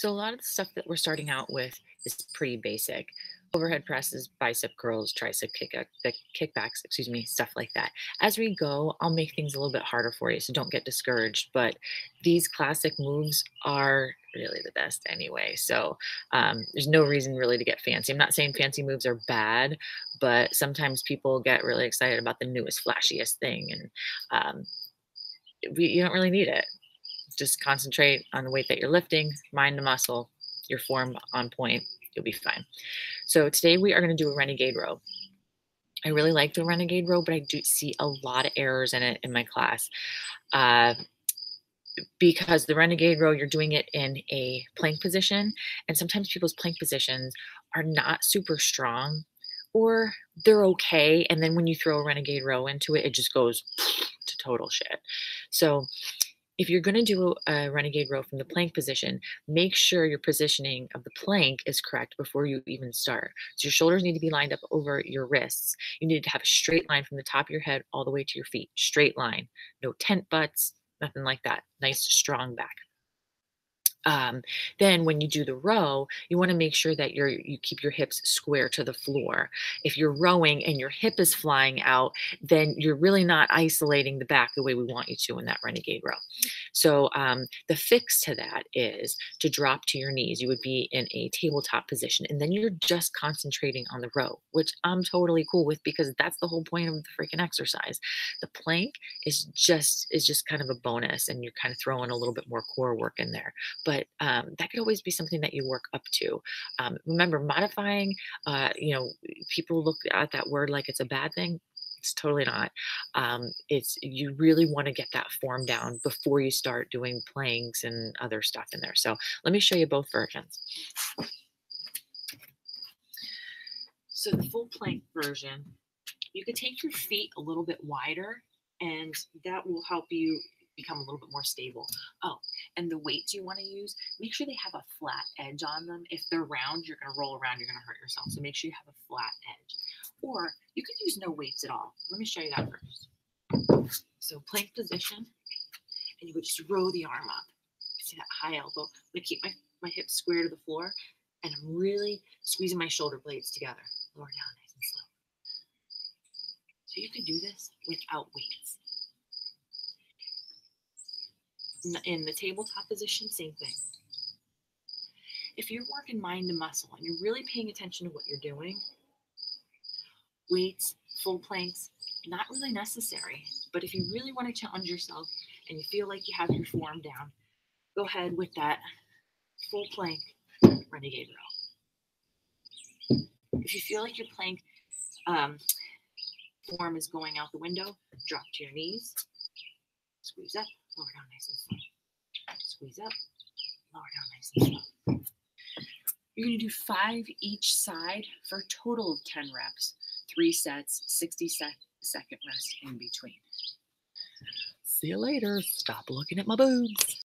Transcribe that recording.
So a lot of the stuff that we're starting out with is pretty basic. Overhead presses, bicep curls, tricep kickbacks, excuse me, stuff like that. As we go, I'll make things a little bit harder for you, so don't get discouraged. But these classic moves are really the best anyway. So there's no reason really to get fancy. I'm not saying fancy moves are bad, but sometimes people get really excited about the newest, flashiest thing, and um, you don't really need it. Just concentrate on the weight that you're lifting, mind the muscle, your form on point. You'll be fine. So today we are going to do a renegade row. I really like the renegade row, but I do see a lot of errors in it in my class. Uh, because the renegade row, you're doing it in a plank position, and sometimes people's plank positions are not super strong, or they're okay, and then when you throw a renegade row into it, it just goes to total shit. So if you're going to do a renegade row from the plank position, make sure your positioning of the plank is correct before you even start. So your shoulders need to be lined up over your wrists. You need to have a straight line from the top of your head all the way to your feet. Straight line. No tent butts, nothing like that. Nice, strong back. Then when you do the row, you want to make sure that you keep your hips square to the floor. If you're rowing and your hip is flying out, then you're really not isolating the back the way we want you to in that renegade row. So the fix to that is to drop to your knees. You would be in a tabletop position, and then you're just concentrating on the row, which I'm totally cool with because that's the whole point of the freaking exercise. The plank is just kind of a bonus, and you're kind of throwing a little bit more core work in there. But that could always be something that you work up to. Remember, modifying, people look at that word like it's a bad thing. It's totally not. It's you really want to get that form down before you start doing planks and other stuff in there. So let me show you both versions. So the full plank version, you could take your feet a little bit wider, and that will help you become a little bit more stable. Oh, and the weights you want to use, make sure they have a flat edge on them. If they're round, you're going to roll around, you're going to hurt yourself. So make sure you have a flat edge. Or you could use no weights at all. Let me show you that first. So plank position, and you would just row the arm up. See that high elbow? I'm going to keep my hips square to the floor, and I'm really squeezing my shoulder blades together. Lower down nice and slow. So you could do this without weights. In the tabletop position, same thing. If you're working mind to muscle and you're really paying attention to what you're doing, weights, full planks, not really necessary. But if you really want to challenge yourself and you feel like you have your form down, go ahead with that full plank renegade row. If you feel like your plank form is going out the window, drop to your knees, squeeze up, lower down nice and slow. Squeeze up, lower down nice and slow. You're going to do 5 each side for a total of 10 reps. 3 sets, 60-second rest in between. See you later. Stop looking at my boobs.